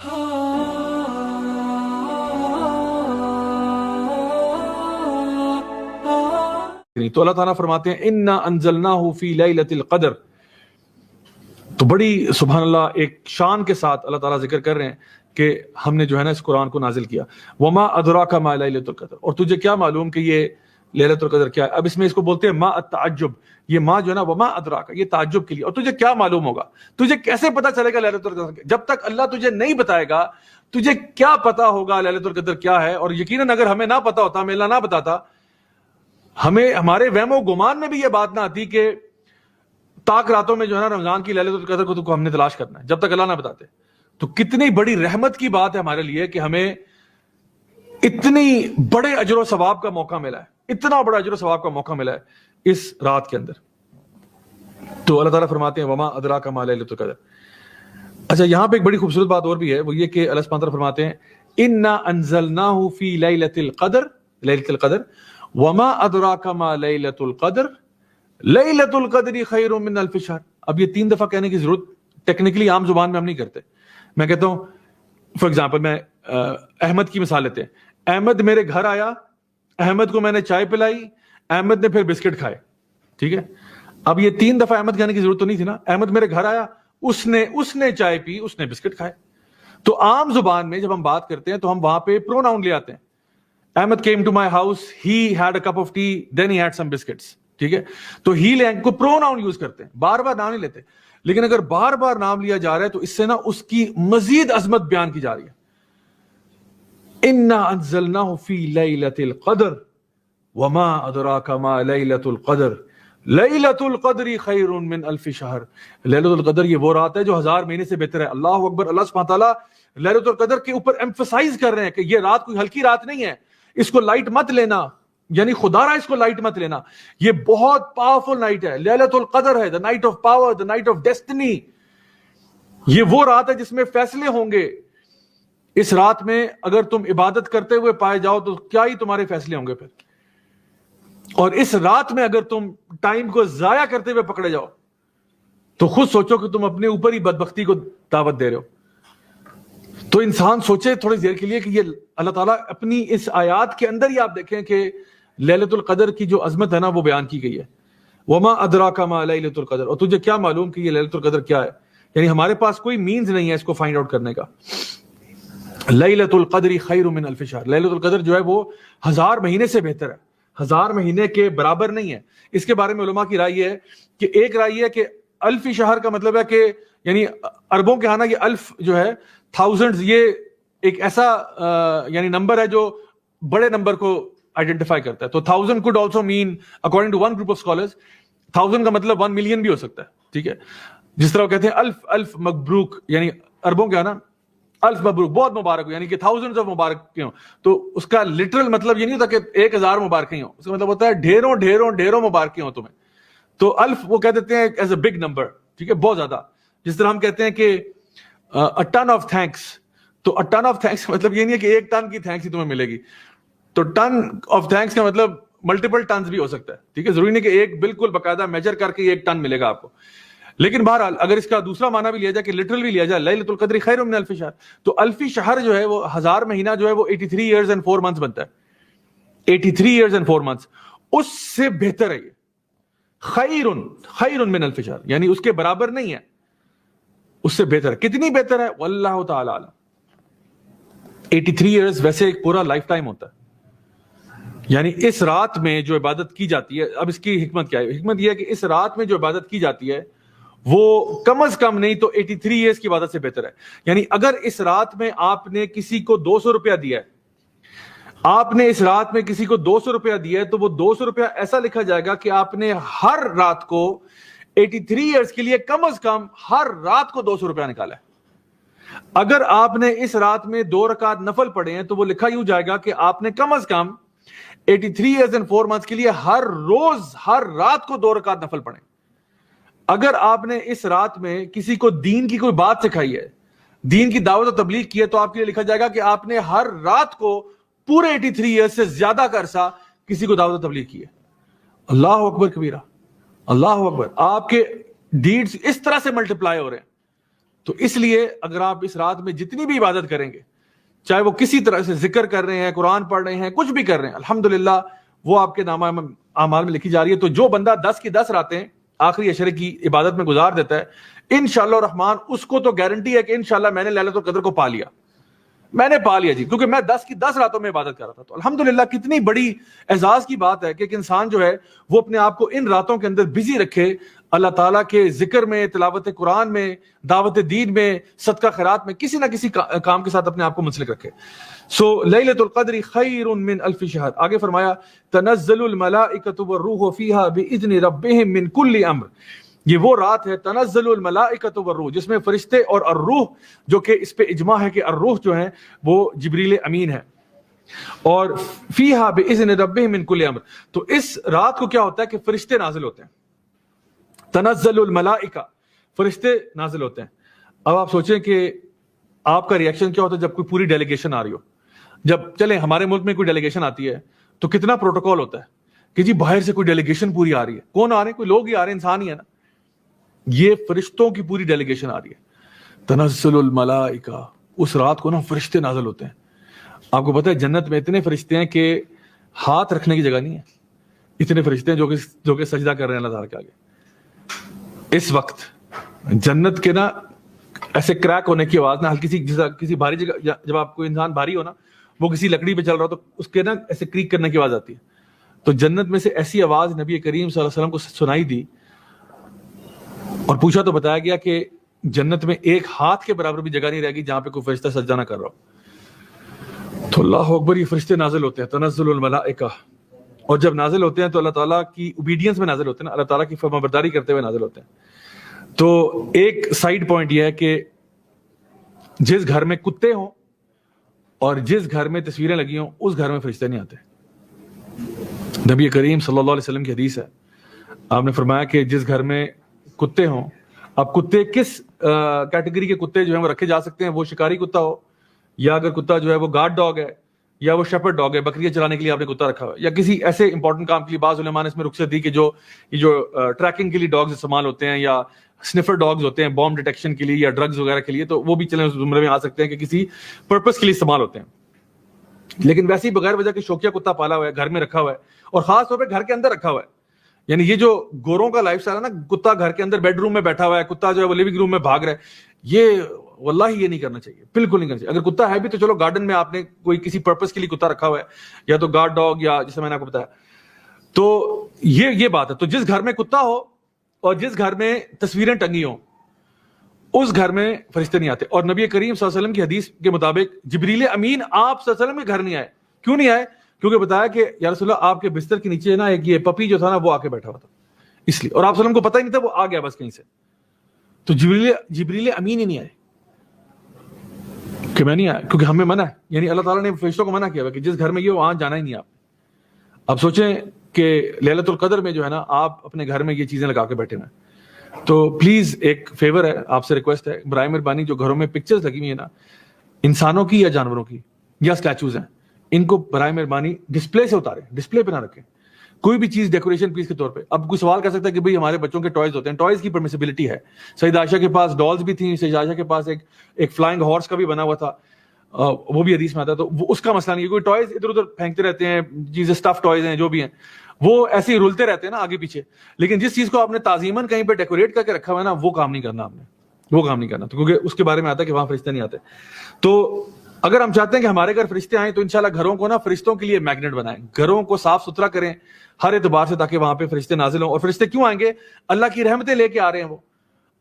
تو اللہ تعالیٰ فرماتے ہیں انا انزلناہ فی لیلۃ القدر. تو بڑی سبحان اللہ ایک شان کے ساتھ اللہ تعالیٰ ذکر کر رہے ہیں کہ ہم نے جو ہے نا اس قرآن کو نازل کیا. وما ادراک ما لیلۃ القدر, اور تجھے کیا معلوم کہ یہ لیلۃ القدر کیا ہے. اب اس میں اس کو بولتے ہیں ما التعجب, یہ ما جو ہے نا وما ادراک, یہ تعجب کے لیے. اور تجھے کیا معلوم ہوگا, تجھے کیسے پتا چلے گا لیلۃ القدر, جب تک اللہ تجھے نہیں بتائے گا تجھے کیا پتا ہوگا لیلۃ القدر کیا ہے. اور یقیناً اگر ہمیں نہ پتا ہوتا, ہمیں اللہ نہ بتاتا, ہمیں ہمارے وہم و گمان میں بھی یہ بات نہ آتی کہ تاک راتوں میں جو ہے نا رمضان کی لیلۃ القدر کو ہم نے تلاش کرنا ہے, جب تک اللہ نہ بتاتے. تو کتنی بڑی رحمت کی بات ہے ہمارے لیے کہ ہمیں اتنی بڑے اجر و ثواب کا موقع ملا ہے, اتنا بڑا اجر و ثواب کا موقع ملا ہے اس رات کے اندر. تو اللہ تعالیٰ فرماتے ہیں وما ادراک ما لیلۃ القدر. اچھا یہاں پہ ایک بڑی خوبصورت بات اور بھی ہے, وہ یہ کہ اللہ سبحانہ وتعالیٰ فرماتے ہیں انا انزلناہ فی لیلۃ القدر, لیلۃ القدر وما ادراک ما لیلۃ القدر لیلۃ القدر خیر من الف شہر. اب یہ 3 دفعہ کہنے کی ضرورت ٹیکنیکلی عام زبان میں ہم نہیں کرتے. میں کہتا ہوں فار ایگزامپل, میں احمد کی مثال لیتے ہیں. احمد میرے گھر آیا, احمد کو میں نے چائے پلائی, احمد نے پھر بسکٹ کھائے, ٹھیک ہے. اب یہ 3 دفعہ احمد کہنے کی ضرورت تو نہیں تھی نا. احمد میرے گھر آیا, اس نے چائے پی, اس نے بسکٹ کھائے. تو عام زبان میں جب ہم بات کرتے ہیں تو ہم وہاں پہ پروناؤن لے آتے ہیں. Ahmad came to my house, he had a cup of tea, then he had some biscuits, ٹھیک ہے. تو ہی لینگ کو پروناؤن یوز کرتے ہیں, بار بار نام نہیں لیتے. لیکن اگر بار بار نام لیا جا رہا ہے تو اس سے نا اس کی مزید عظمت بیان کی جا رہی ہے. انا انزلناہ فی لیلۃ القدر وما ادراک ما لیلۃ القدر لیلۃ القدر خیر من الف شہر. لیلۃ القدر یہ وہ رات ہے جو 1000 مہینے سے بہتر ہے. اللہ اکبر. اللہ سبحانہ تعالیٰ لیلۃ القدر کے اوپر ایمفسائز کر رہے ہیں کہ یہ رات کوئی ہلکی رات نہیں ہے, اس کو لائٹ مت لینا, یعنی خدا را اس کو لائٹ مت لینا, یہ بہت پاورفل نائٹ ہے. لیلۃ القدر ہے, the night of power, the night of destiny. یہ وہ رات ہے جس میں فیصلے ہوں گے. اس رات میں اگر تم عبادت کرتے ہوئے پائے جاؤ تو کیا ہی تمہارے فیصلے ہوں گے پھر. اور اس رات میں اگر تم ٹائم کو ضائع کرتے ہوئے پکڑے جاؤ تو خود سوچو کہ تم اپنے اوپر ہی بدبختی کو دعوت دے رہے ہو. تو انسان سوچے تھوڑی دیر کے لیے کہ یہ اللہ تعالیٰ اپنی اس آیات کے اندر ہی آپ دیکھیں کہ لیلۃ القدر کی جو عظمت ہے نا وہ بیان کی گئی ہے. وما ادراک ما لیلۃ القدر, اور تجھے کیا معلوم کہ یہ لیلۃ القدر کیا ہے. یعنی ہمارے پاس کوئی مینز نہیں ہے اس کو فائنڈ آؤٹ کرنے کا. لیلۃ القدر خیر من الف شہر. لیلۃ القدر جو ہے وہ 1000 مہینے سے بہتر ہے, 1000 مہینے کے برابر نہیں ہے. اس کے بارے میں علماء کی رائے ہے کہ ایک رائے ہے کہ الف شہر کا مطلب ہے کہ یعنی عربوں کے ہاں نا یہ الف جو ہے تھاؤزنڈز, یہ ایک ایسا یعنی نمبر ہے جو بڑے نمبر کو آئیڈینٹیفائی کرتا ہے. تو 1000 could also mean according to one group of scholars 1000 کا مطلب 1 million بھی ہو سکتا ہے, ٹھیک ہے. جس طرح وہ کہتے ہیں الف مبروک, یعنی عربوں کے نا الف مبروک, بہت مبارک ہو, یعنی کہ thousands of مبارک کے ہوں. تو اس کا لٹرل مطلب یہ نہیں ہوتا کہ 1000 مبارکیں ہوں, اس کا مطلب ہوتا ہے ڈھیروں ڈھیروں ڈھیروں مبارکیں ہوں تمہیں. تو الف وہ کہہ دیتے ہیں ایز اے بگ نمبر, ٹھیک ہے, بہت زیادہ. جس طرح ہم کہتے ہیں کہ a ton of thanks, تو a ton of thanks کا مطلب یہ نہیں ہے کہ 1 ٹن کی تھینکس ہی تمہیں ملے گی. تو ٹن آف تھینکس کا مطلب ملٹیپل ٹنز بھی ہو سکتا ہے, ٹھیک ہے. ضروری نہیں کہ ایک بالکل باقاعدہ میجر کر کے 1 ٹن ملے گا آپ کو. لیکن بہرحال اگر اس کا دوسرا معنی بھی لیا جائے کہ لٹرل بھی لیا جائے لیلۃ القدر خیر من الف شہر, تو الفی شہر جو ہے وہ 1000 مہینہ جو ہے وہ 83 years and 4 months بنتا ہے. 83 years and 4 months اس سے بہتر ہے یہ. خیر من الف شہر یعنی اس کے برابر نہیں ہے, اس سے بہتر ہے. کتنی بہتر ہے واللہ تعالی اعلم. 83 years ویسے ایک پورا لائف ٹائم ہوتا ہے. یعنی اس رات میں جو عبادت کی جاتی ہے, اب اس کی حکمت کیا ہے؟ حکمت یہ ہے کہ اس رات میں جو عبادت کی جاتی ہے وہ کم از کم نہیں تو 83 years کی عبادت سے بہتر ہے. یعنی اگر اس رات میں آپ نے کسی کو 200 روپیہ دیا ہے, آپ نے اس رات میں کسی کو 200 روپیہ دیا ہے, تو وہ 200 روپیہ ایسا لکھا جائے گا کہ آپ نے ہر رات کو 83 years کے لیے کم از کم ہر رات کو 200 روپیہ نکالا ہے. اگر آپ نے اس رات میں 2 رکعت نفل پڑھے ہیں تو وہ لکھا یوں جائے گا کہ آپ نے کم از کم 83 years and 4 months کے لیے ہر روز ہر رات کو 2 رکعت نفل پڑھے. اگر آپ نے اس رات میں کسی کو دین کی کوئی بات سکھائی ہے, دین کی دعوت و تبلیغ کی ہے, تو آپ کے لیے لکھا جائے گا کہ آپ نے ہر رات کو پورے 83 years سے زیادہ کا عرصہ کسی کو دعوت و تبلیغ کی ہے. اللہ اکبر کبیرہ, اللہ اکبر. آپ کے ڈیڈز اس طرح سے ملٹیپلائی ہو رہے ہیں. تو اس لیے اگر آپ اس رات میں جتنی بھی عبادت کریں گے, چاہے وہ کسی طرح سے ذکر کر رہے ہیں, قرآن پڑھ رہے ہیں, کچھ بھی کر رہے ہیں, الحمدللہ وہ آپ کے نامہ اعمال میں لکھی جا رہی ہے. تو جو بندہ 10 کی 10 راتیں آخری عشرے کی عبادت میں گزار دیتا ہے انشاءاللہ الرحمن, اس کو تو گارنٹی ہے کہ انشاءاللہ میں نے لیلۃ القدر کو پا لیا, میں نے پا لیا جی, کیونکہ میں 10 کی 10 راتوں میں عبادت کر رہا تھا. تو الحمدللہ کتنی بڑی اعزاز کی بات ہے کہ ایک انسان جو ہے وہ اپنے آپ کو ان راتوں کے اندر بزی رکھے, اللہ تعالیٰ کے ذکر میں, تلاوت قرآن میں, دعوت دین میں, صدقہ خیرات میں, کسی نہ کسی کام کے ساتھ اپنے آپ کو منسلک رکھے. سو لیلۃ القدر خیر من الف شہر. آگے فرمایا تنزل الملائکۃ والروح فیہا باذن ربہم من کل امر. یہ وہ رات ہے تنزل الملائکۃ والروح جس میں فرشتے اور الروح, جو کہ اس پہ اجماع ہے کہ الروح جو ہیں وہ جبریل امین ہے, اور فیہا باذن ربہم من کل امر. تو اس رات کو کیا ہوتا ہے کہ فرشتے نازل ہوتے ہیں, تنزل الملائکہ, فرشتے نازل ہوتے ہیں. اب آپ سوچیں کہ آپ کا ریئیکشن کیا ہوتا ہے جب کوئی پوری ڈیلیگیشن آ رہی ہو. جب چلیں ہمارے ملک میں کوئی ڈیلیگیشن آتی ہے تو کتنا پروٹوکول ہوتا ہے کہ جی باہر سے کوئی ڈیلیگیشن پوری آ رہی ہے. کون آ رہے ہیں؟ کوئی لوگ ہی آ رہے ہیں, انسان ہی ہے نا. یہ فرشتوں کی پوری ڈیلیگیشن آ رہی ہے. تنزل الملائکہ, اس رات کو نا فرشتے نازل ہوتے ہیں. آپ کو پتہ ہے جنت میں اتنے فرشتے ہیں کہ ہاتھ رکھنے کی جگہ نہیں ہے. اتنے فرشتے ہیں جو کہ سجدہ کر رہے ہیں اللہ تعالیٰ کے آگے. اس وقت جنت کے نا ایسے کریک ہونے کی آواز نا, ہلکی سی کسی بھاری جگہ, جب آپ کو انسان بھاری ہو نا, وہ کسی لکڑی پہ چل رہا ہو تو اس کے نا ایسے کریک کرنے کی آواز آتی ہے. تو جنت میں سے ایسی آواز نبی کریم صلی اللہ علیہ وسلم کو سنائی دی, اور پوچھا تو بتایا گیا کہ جنت میں ایک ہاتھ کے برابر بھی جگہ نہیں رہے گی جہاں پہ کوئی فرشتہ سجدہ نہ کر رہا ہو. تو اللہ اکبر, یہ فرشتے نازل ہوتے ہیں تنزل الملائکہ, اور جب نازل ہوتے ہیں تو اللہ تعالیٰ کی اوبیڈینس میں نازل ہوتے ہیں نا, اللہ تعالیٰ کی فرمانبرداری کرتے ہوئے نازل ہوتے ہیں. تو ایک سائیڈ پوائنٹ یہ ہے کہ جس گھر میں کتے ہوں اور جس گھر میں تصویریں لگی ہوں اس گھر میں فرشتے نہیں آتے. نبی کریم صلی اللہ علیہ وسلم کی حدیث ہے, آپ نے فرمایا کہ جس گھر میں کتے ہوں, اب کتے کس کیٹیگری کے کتے جو ہیں وہ رکھے جا سکتے ہیں, وہ شکاری کتا ہو, یا اگر کتا جو ہے وہ گارڈ ڈاگ ہے, یا وہ شیپرڈ ڈاگ ہے, بکریاں چلانے کے لیے آپ نے کتا رکھا ہوا ہے, یا کسی ایسے امپورٹنٹ کام کے لیے. بعض علماء نے اس میں رخصت دی کہ جو ٹریکنگ کے لیے ڈاگز استعمال ہوتے ہیں, یا سنفر ڈاگز ہوتے ہیں بوم ڈیٹیکشن کے لیے یا ڈرگز وغیرہ کے لیے, تو وہ بھی چلیں اس زمرے میں آ سکتے ہیں کہ کسی پرپس کے لیے استعمال ہوتے ہیں. لیکن ویسے ہی بغیر وجہ کے شوقیہ کتا پالا ہوا ہے, گھر میں رکھا ہوا ہے, اور خاص طور پہ گھر کے اندر رکھا ہوا ہے. یعنی یہ جو گوروں کا لائف سٹائل ہے نا, کتا گھر کے اندر بیڈ روم میں بیٹھا ہوا ہے, کتا جو ہے وہ لیونگ روم میں بھاگ رہا ہے, یہ واللہ یہ نہیں کرنا چاہیے, بالکل نہیں کرنا چاہیے. اگر کتا ہے بھی تو چلو گارڈن میں آپ نے کوئی کسی پرپس کے لیے کتا رکھا ہوا ہے, یا تو گارڈ ڈاگ, یا جیسے میں نے آپ کو بتایا. تو یہ بات ہے. تو جس گھر میں کتا ہو اور جس گھر میں تصویریں ٹنگی ہوں اس گھر میں فرشتے نہیں آتے. اور نبی کریم صلی اللہ علیہ وسلم کی حدیث کے مطابق جبریل امین آپ صلی اللہ علیہ وسلم کے گھر نہیں آئے. کیوں نہیں آئے؟ کیونکہ بتایا کہ یا رسول اللہ آپ کے بستر کے نیچے نا ایک یہ پپی جو تھا نا وہ آ کے بیٹھا ہوا تھا, اس لیے, اور آپ صلی اللہ علیہ وسلم کو پتہ ہی نہیں تھا, وہ آ گیا بس کہیں سے. تو جبریل امین ہی نہیں آئے کہ میں نہیں آیا, کیونکہ ہمیں منع ہے. یعنی اللہ تعالیٰ نے فرشتوں کو منع کیا ہوا کہ جس گھر میں یہ وہاں جانا ہی نہیں آپ. اب سوچیں کہ لیلۃ القدر میں جو ہے نا آپ اپنے گھر میں یہ چیزیں لگا کے بیٹھے ہوئے ہیں. تو پلیز ایک فیور ہے آپ سے, ریکویسٹ ہے, برائے مہربانی جو گھروں میں پکچرز لگی ہوئی ہیں نا انسانوں کی یا جانوروں کی یا اسٹیچوز ہیں, ان کو برائے مہربانی ڈسپلے سے اتاریں, ڈسپلے پہ نہ رکھیں. کوئی بھی چیز ڈیکوریشن پیس کے طور پہ. اب کوئی سوال کر سکتا ہے کہ بھئی ہمارے بچوں کے ٹوائز ہوتے ہیں, ٹوائز کی پرمیسیبلٹی ہے. سیدہ عائشہ کے پاس ڈالز بھی تھیں, سیدہ عائشہ کے پاس ایک فلائنگ ہارس کا بھی بنا ہوا تھا, وہ بھی حدیث میں آتا ہے, تو وہ اس کا مسئلہ نہیں ہے. کوئی ٹوائز ادھر ادھر پھینکتے رہتے ہیں, چیزیں اسٹف ٹوائز ہیں جو بھی ہیں وہ ایسے ہی رولتے رہتے ہیں نا آگے پیچھے, لیکن جس چیز کو آپ نے تعظیماً کہیں پہ ڈیکوریٹ کر کے رکھا ہوا ہے نا وہ کام نہیں کرنا آپ نے, وہ کام نہیں کرنا. تو کیونکہ اس کے بارے میں آتا ہے کہ وہاں فرشتے نہیں آتے. تو اگر ہم چاہتے ہیں کہ ہمارے گھر فرشتے آئیں تو انشاءاللہ گھروں کو نا فرشتوں کے لیے میگنیٹ بنائیں, گھروں کو صاف ستھرا کریں ہر اعتبار سے, تاکہ وہاں پہ فرشتے نازل ہوں. اور فرشتے کیوں آئیں گے؟ اللہ کی رحمتیں لے کے آ رہے ہیں, وہ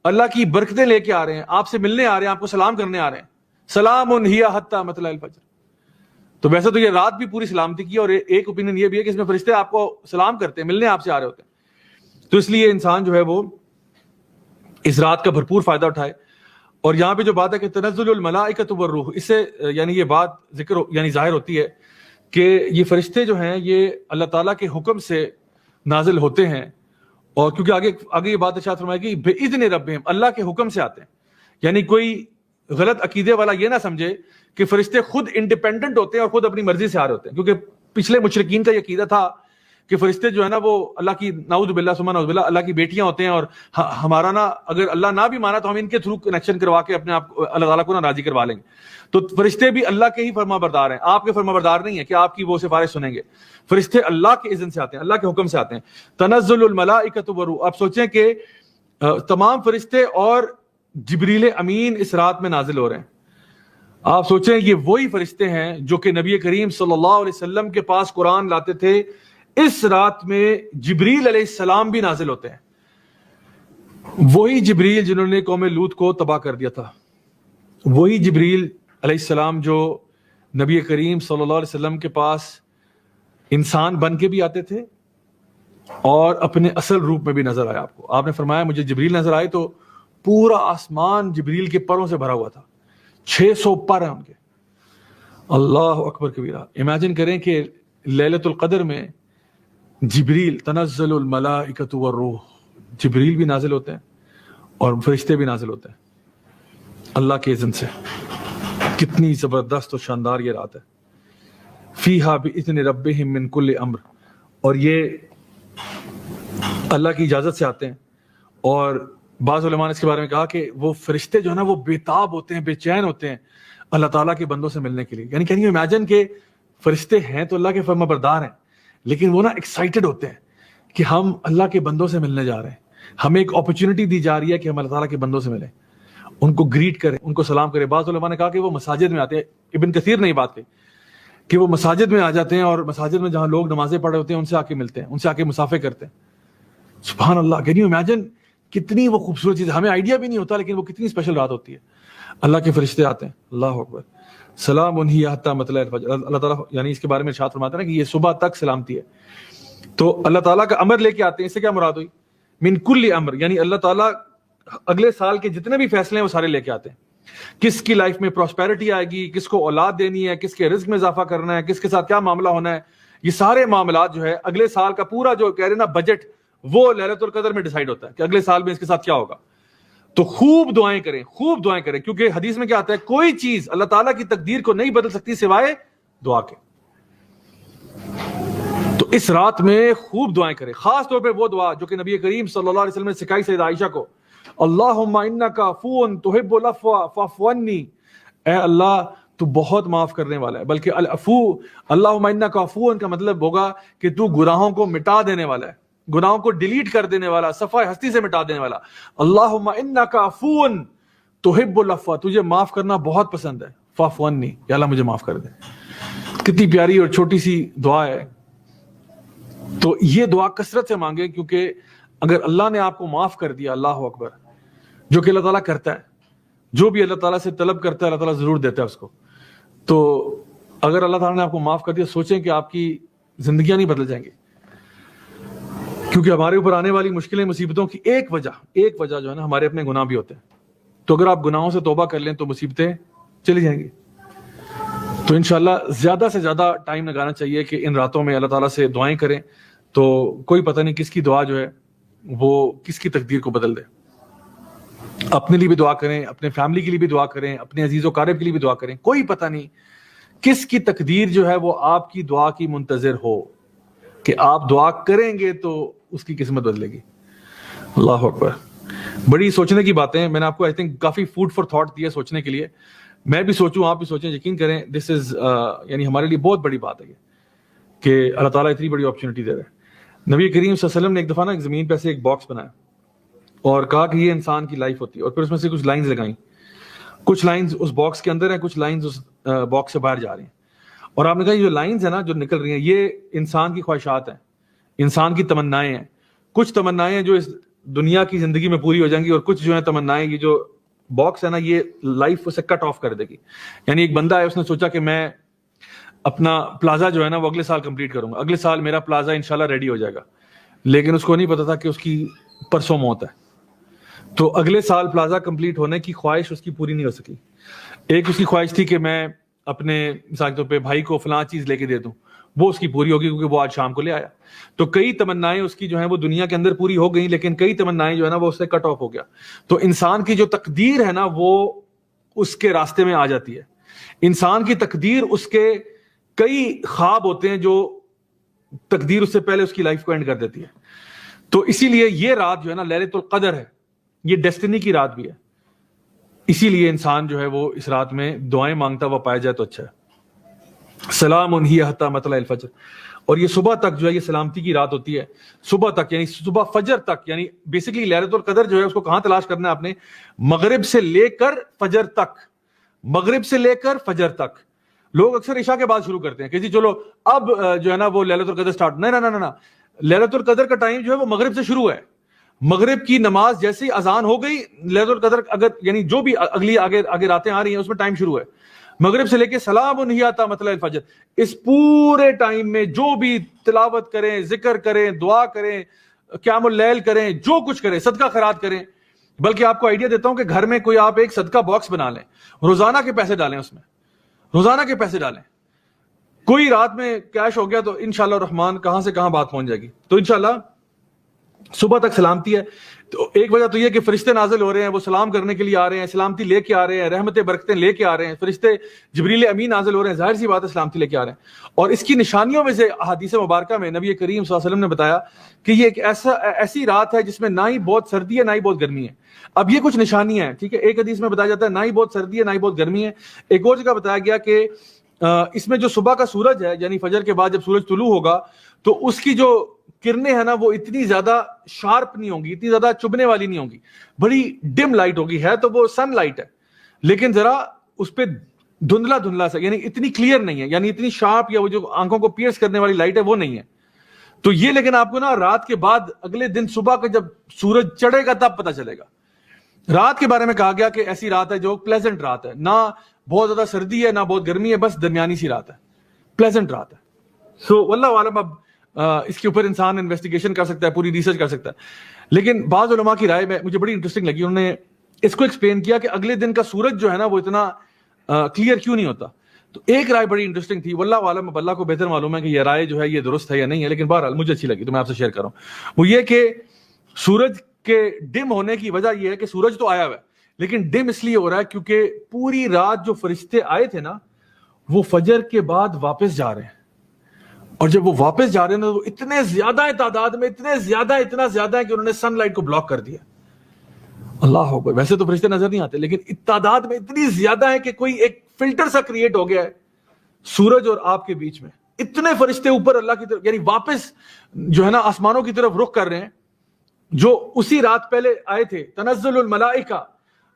اللہ کی برکتیں لے کے آ رہے ہیں, آپ سے ملنے آ رہے ہیں, آپ کو سلام کرنے آ رہے ہیں. سلام ہی حتی مطلع الفجر. تو ویسے تو یہ رات بھی پوری سلامتی کی, اور ایک اوپینین یہ بھی ہے کہ اس میں فرشتے آپ کو سلام کرتے ہیں, ملنے آپ سے آ رہے ہوتے ہیں. تو اس لیے انسان جو ہے وہ اس رات کا بھرپور فائدہ اٹھائے. اور یہاں پہ جو بات ہے کہ تنزل الملائکۃ والروح, اس سے یعنی یہ بات ذکر یعنی ظاہر ہوتی ہے کہ یہ فرشتے جو ہیں یہ اللہ تعالیٰ کے حکم سے نازل ہوتے ہیں. اور کیونکہ آگے یہ بات ارشاد فرمائے گی بِإِذْنِ رَبِّهِمْ, اللہ کے حکم سے آتے ہیں. یعنی کوئی غلط عقیدے والا یہ نہ سمجھے کہ فرشتے خود انڈیپینڈنٹ ہوتے ہیں اور خود اپنی مرضی سے آ رہے ہوتے ہیں, کیونکہ پچھلے مشرکین کا یہ عقیدہ تھا کہ فرشتے جو ہے نا وہ اللہ کی نعوذ باللہ ثم نعوذ باللہ اللہ کی بیٹیاں ہوتے ہیں, اور ہمارا نا اگر اللہ نہ بھی مانا تو ہم ان کے تھرو کنیکشن کروا کے اپنے آپ اللہ تعالیٰ کو نا راضی کروا لیں گے. تو فرشتے بھی اللہ کے ہی فرما بردار ہیں, آپ کے فرما بردار نہیں ہیں کہ آپ کی وہ سفارش سنیں گے. فرشتے اللہ کے اذن سے آتے ہیں, اللہ کے حکم سے آتے ہیں. تنزل الملائکۃ والروح, آپ سوچیں کہ تمام فرشتے اور جبریل امین اس رات میں نازل ہو رہے ہیں. آپ سوچیں یہ وہی فرشتے ہیں جو کہ نبی کریم صلی اللہ علیہ وسلم کے پاس قرآن لاتے تھے. اس رات میں جبریل علیہ السلام بھی نازل ہوتے ہیں, وہی جبریل جنہوں نے قوم لوط کو تباہ کر دیا تھا, وہی جبریل علیہ السلام جو نبی کریم صلی اللہ علیہ وسلم کے پاس انسان بن کے بھی آتے تھے اور اپنے اصل روپ میں بھی نظر آیا. آپ نے فرمایا مجھے جبریل نظر آئے تو پورا آسمان جبریل کے پروں سے بھرا ہوا تھا, 600 پر ہیں ان کے. اللہ اکبر کبیرہ. امیجن کریں کہ لیلۃ القدر میں جبریل, تنزل الملائکۃ والروح, جبریل بھی نازل ہوتے ہیں اور فرشتے بھی نازل ہوتے ہیں اللہ کے اذن سے. کتنی زبردست اور شاندار یہ رات ہے. فیہا باذن ربہم من کل امر, اور یہ اللہ کی اجازت سے آتے ہیں. اور بعض علماء نے اس کے بارے میں کہا کہ وہ فرشتے جو ہے نا وہ بےتاب ہوتے ہیں, بے چین ہوتے ہیں اللہ تعالیٰ کے بندوں سے ملنے کے لیے. یعنی کین یو امیجن کہ فرشتے ہیں تو اللہ کے فرما بردار ہیں, لیکن وہ نا ایکسائٹڈ ہوتے ہیں کہ ہم اللہ کے بندوں سے ملنے جا رہے ہیں, ہمیں ایک اپرچونٹی دی جا رہی ہے کہ ہم اللہ تعالیٰ کے بندوں سے ملیں, ان کو گریٹ کریں, ان کو سلام کریں. بعض علماء نے کہا کہ وہ مساجد میں آتے ہیں, ابن کثیر نے یہ بات کہی کہ وہ مساجد میں آ جاتے ہیں اور مساجد میں جہاں لوگ نمازیں پڑھ رہے ہوتے ہیں ان سے آ کے ملتے ہیں, ان سے آ کے مسافے کرتے ہیں. سبحان اللہ, کین یو امیجن کتنی وہ خوبصورت چیز ہے, ہمیں آئیڈیا بھی نہیں ہوتا لیکن وہ کتنی اسپیشل رات ہوتی ہے. اللہ کے فرشتے آتے ہیں. اللہ اکبر. سلام ہی حتی مطلع الفجر, اللہ تعالیٰ یعنی اس کے بارے میں ارشاد فرماتا ہے نا کہ یہ صبح تک سلامتی ہے. تو اللہ تعالیٰ کا امر لے کے آتے ہیں, اس سے کیا مراد ہوئی؟ من کل امر, یعنی اللہ تعالیٰ اگلے سال کے جتنے بھی فیصلے ہیں وہ سارے لے کے آتے ہیں. کس کی لائف میں پراسپیرٹی آئے گی, کس کو اولاد دینی ہے, کس کے رزق میں اضافہ کرنا ہے, کس کے ساتھ کیا معاملہ ہونا ہے, یہ سارے معاملات جو ہے اگلے سال کا پورا جو کہہ رہے نا بجٹ, وہ لیلۃ القدر میں ڈیسائیڈ ہوتا ہے کہ اگلے سال میں اس کے ساتھ کیا ہوگا. تو خوب دعائیں کریں, خوب دعائیں کریں, کیونکہ حدیث میں کیا آتا ہے, کوئی چیز اللہ تعالیٰ کی تقدیر کو نہیں بدل سکتی سوائے دعا کے. تو اس رات میں خوب دعائیں کریں, خاص طور پہ وہ دعا جو کہ نبی کریم صلی اللہ علیہ وسلم نے سکھائی سیدہ عائشہ کو, اللہم انک عفو تحب العفو فاعف عنی, اے اللہ تو بہت معاف کرنے والا ہے. بلکہ العفو, اللہم انک عفو کا مطلب ہوگا کہ تو گناہوں کو مٹا دینے والا ہے, گناہوں کو ڈیلیٹ کر دینے والا, صفحہ ہستی سے مٹا دینے والا. اللہم انک عفو تحب العفو, تجھے معاف کرنا بہت پسند ہے, فاعف عنی, یا اللہ مجھے معاف کر دے. کتنی پیاری اور چھوٹی سی دعا ہے. تو یہ دعا کثرت سے مانگے, کیونکہ اگر اللہ نے آپ کو معاف کر دیا, اللہ اکبر, جو کہ اللہ تعالیٰ کرتا ہے, جو بھی اللہ تعالیٰ سے طلب کرتا ہے اللہ تعالیٰ ضرور دیتا ہے اس کو. تو اگر اللہ تعالیٰ نے آپ کو معاف کر دیا, سوچیں کہ آپ کی زندگیاں نہیں بدل جائیں گی, کیونکہ ہمارے اوپر آنے والی مشکلیں مصیبتوں کی ایک وجہ جو ہے نا ہمارے اپنے گناہ بھی ہوتے ہیں. تو اگر آپ گناہوں سے توبہ کر لیں تو مصیبتیں چلی جائیں گی. تو انشاءاللہ زیادہ سے زیادہ ٹائم لگانا چاہیے کہ ان راتوں میں اللہ تعالیٰ سے دعائیں کریں, تو کوئی پتہ نہیں کس کی دعا جو ہے وہ کس کی تقدیر کو بدل دے. اپنے لیے بھی دعا کریں, اپنے فیملی کے لیے بھی دعا کریں, اپنے عزیز و قارب کے لیے بھی دعا کریں. کوئی پتہ نہیں کس کی تقدیر جو ہے وہ آپ کی دعا کی منتظر ہو, کہ آپ دعا کریں گے تو اس کی قسمت بدلے گی. اللہ اکبر. بڑی سوچنے کی باتیں, میں نے آپ کو I think coffee food for thought دیا سوچنے کے لیے. میں بھی سوچوں, آپ بھی سوچیں, یقین کریں دس از یعنی ہمارے لیے بہت بڑی بات ہے کہ اللہ تعالیٰ اتنی بڑی اپرچونٹی دے رہے ہیں. نبی کریم صلی اللہ علیہ وسلم نے ایک دفعہ نا ایک زمین پہ سے ایک باکس بنایا اور کہا کہ یہ انسان کی لائف ہوتی ہے, اور پھر اس میں سے کچھ لائنز لگائیں. کچھ لائنز اس باکس کے اندر ہیں, کچھ لائنز اس باکس سے باہر جا رہی ہیں. اور آپ نے کہا یہ جو لائنز ہیں نا جو نکل رہی ہیں, یہ انسان کی خواہشات ہیں, انسان کی تمنائیں ہیں. کچھ تمنائیں ہیں جو اس دنیا کی زندگی میں پوری ہو جائیں گی, اور کچھ جو ہیں تمنائیں, یہ جو باکس ہے نا یہ لائف اسے کٹ آف کر دے گی. یعنی ایک بندہ ہے, اس نے سوچا کہ میں اپنا پلازا جو ہے نا وہ اگلے سال کمپلیٹ کروں گا, اگلے سال میرا پلازا انشاءاللہ ریڈی ہو جائے گا. لیکن اس کو نہیں پتا تھا کہ اس کی پرسوں موت ہے. تو اگلے سال پلازا کمپلیٹ ہونے کی خواہش اس کی پوری نہیں ہو سکی. ایک اس کی خواہش تھی کہ میں اپنے مثال کے طور پہ بھائی کو فلاں چیز لے کے دے دوں, وہ اس کی پوری ہوگی کیونکہ وہ آج شام کو لے آیا. تو کئی تمنائیں اس کی جو ہیں وہ دنیا کے اندر پوری ہو گئیں, لیکن کئی تمنائیں جو ہے نا وہ اس سے کٹ آف ہو گیا. تو انسان کی جو تقدیر ہے نا وہ اس کے راستے میں آ جاتی ہے. انسان کی تقدیر, اس کے کئی خواب ہوتے ہیں جو تقدیر اس سے پہلے اس کی لائف کو اینڈ کر دیتی ہے. تو اسی لیے یہ رات جو ہے نا لیلۃ القدر ہے, یہ ڈیسٹنی کی رات بھی ہے. اسی لیے انسان جو ہے وہ اس رات میں دعائیں مانگتا ہوا پایا جائے تو اچھا ہے. سلام ہی حتی مطلع الفجر, اور یہ صبح تک جو ہے یہ سلامتی کی رات ہوتی ہے, صبح تک یعنی صبح فجر تک. یعنی بیسیکلی لیلۃ القدر جو ہے اس کو کہاں تلاش کرنا ہے آپ نے؟ مغرب سے لے کر فجر تک, مغرب سے لے کر فجر تک. لوگ اکثر عشاء کے بعد شروع کرتے ہیں کہ جی چلو اب جو ہے نا وہ لیلۃ القدر سٹارٹ. نہیں, لیلۃ القدر کا ٹائم جو ہے وہ مغرب سے شروع ہے. مغرب کی نماز جیسے ہی اذان ہو گئی, لیلۃ القدر اگر یعنی جو بھی اگلی آگے راتیں آ رہی ہیں اس میں ٹائم شروع ہے. مغرب سے لے کے سلام ہی حتی مطلع الفجر, اس پورے ٹائم میں جو بھی تلاوت کریں, ذکر کریں, دعا کریں, قیام اللیل کریں, جو کچھ کریں, صدقہ خیرات کریں. بلکہ آپ کو آئیڈیا دیتا ہوں کہ گھر میں کوئی آپ ایک صدقہ باکس بنا لیں, روزانہ کے پیسے ڈالیں اس میں, روزانہ کے پیسے ڈالیں. کوئی رات میں کیش ہو گیا تو انشاءاللہ الرحمن کہاں سے کہاں بات پہنچ جائے گی. تو انشاءاللہ صبح تک سلامتی ہے. تو ایک وجہ تو یہ کہ فرشتے نازل ہو رہے ہیں, وہ سلام کرنے کے لیے آ رہے ہیں, سلامتی لے کے آ رہے ہیں, رحمتیں برکتیں لے کے آ رہے ہیں. فرشتے جبریل امین نازل ہو رہے ہیں, ظاہر سی بات ہے سلامتی لے کے آ رہے ہیں. اور اس کی نشانیوں میں سے احادیث مبارکہ میں نبی کریم صلی اللہ علیہ وسلم نے بتایا کہ یہ ایک ایسی رات ہے جس میں نہ ہی بہت سردی ہے نہ ہی بہت گرمی ہے. اب یہ کچھ نشانیاں ہیں, ٹھیک ہے. ایک حدیث میں بتایا جاتا ہے نہ ہی بہت سردی ہے نہ ہی بہت گرمی ہے. ایک اور جگہ بتایا گیا کہ اس میں جو صبح کا سورج ہے یعنی فجر کے بعد جب سورج طلوع ہوگا تو اس کی جو کرنیں ہیں نا وہ اتنی زیادہ شارپ نہیں ہوں گی, اتنی زیادہ چبھنے والی نہیں ہوں گی, بڑی ڈم لائٹ ہوگی. ہے تو وہ سن لائٹ ہے لیکن ذرا اس پہ دھندلا سا, یعنی اتنی کلیئر نہیں ہے, یعنی اتنی شارپ یا وہ جو آنکھوں کو پیئرس کرنے والی لائٹ ہے وہ نہیں ہے. تو یہ لیکن آپ کو نا رات کے بعد اگلے دن صبح کا جب سورج چڑھے گا تب پتہ چلے گا. رات کے بارے میں کہا گیا کہ ایسی رات ہے جو پلیزنٹ رات ہے, نہ بہت زیادہ سردی ہے نہ بہت گرمی ہے, بس درمیانی سی رات ہے, پلیزنٹ رات ہے. سو واللہ عالم اب اس کے اوپر انسان انویسٹیگیشن کر سکتا ہے, پوری ریسرچ کر سکتا ہے. لیکن بعض علماء کی رائے میں مجھے بڑی انٹرسٹنگ لگی, انہوں نے اس کو ایکسپلین کیا کہ اگلے دن کا سورج جو ہے نا وہ اتنا کلیئر کیوں نہیں ہوتا. تو ایک رائے بڑی انٹرسٹنگ تھی, واللہ عالم اب اللہ کو بہتر معلوم ہے کہ یہ رائے جو ہے یہ درست ہے یا نہیں ہے, لیکن بہرحال مجھے اچھی لگی تو میں آپ سے شیئر کر رہا ہوں. وہ یہ کہ سورج کے ڈم ہونے کی وجہ یہ ہے کہ سورج تو آیا ہوا ہے لیکن ڈم اس لیے ہو رہا ہے کیونکہ پوری رات جو فرشتے آئے تھے نا وہ فجر کے بعد واپس جا رہے ہیں, اور جب وہ واپس جا رہے ہیں تو اتنے زیادہ ہیں تعداد میں, اتنا زیادہ ہے کہ انہوں نے سن لائٹ کو بلاک کر دیا. اللہ اکبر. ویسے تو فرشتے نظر نہیں آتے لیکن تعداد میں اتنی زیادہ ہے کہ کوئی ایک فلٹر سا کریٹ ہو گیا ہے سورج اور آپ کے بیچ میں. اتنے فرشتے اوپر اللہ کی طرف یعنی واپس جو ہے نا آسمانوں کی طرف رخ کر رہے ہیں, جو اسی رات پہلے آئے تھے. تنزل الملائکہ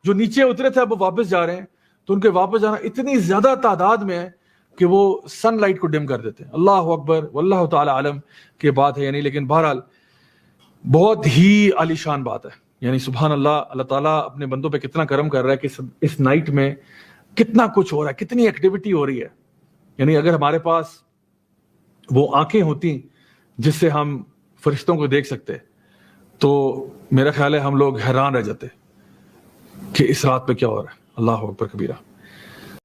جو نیچے اترے تھے اب وہ واپس جا رہے ہیں, تو ان کے واپس جانا اتنی زیادہ تعداد میں ہے کہ وہ سن لائٹ کو ڈم کر دیتے ہیں. اللہ اکبر واللہ تعالی عالم کی بات ہے یعنی. لیکن بہرحال بہت ہی عالی شان بات ہے یعنی. سبحان اللہ, اللہ تعالیٰ اپنے بندوں پہ کتنا کرم کر رہا ہے کہ اس نائٹ میں کتنا کچھ ہو رہا ہے, کتنی ایکٹیویٹی ہو رہی ہے. یعنی اگر ہمارے پاس وہ آنکھیں ہوتی جس سے ہم فرشتوں کو دیکھ سکتے تو میرا خیال ہے ہم لوگ حیران رہ جاتے کہ اس رات پہ کیا ہو رہا ہے. اللہ اکبر کبیرہ.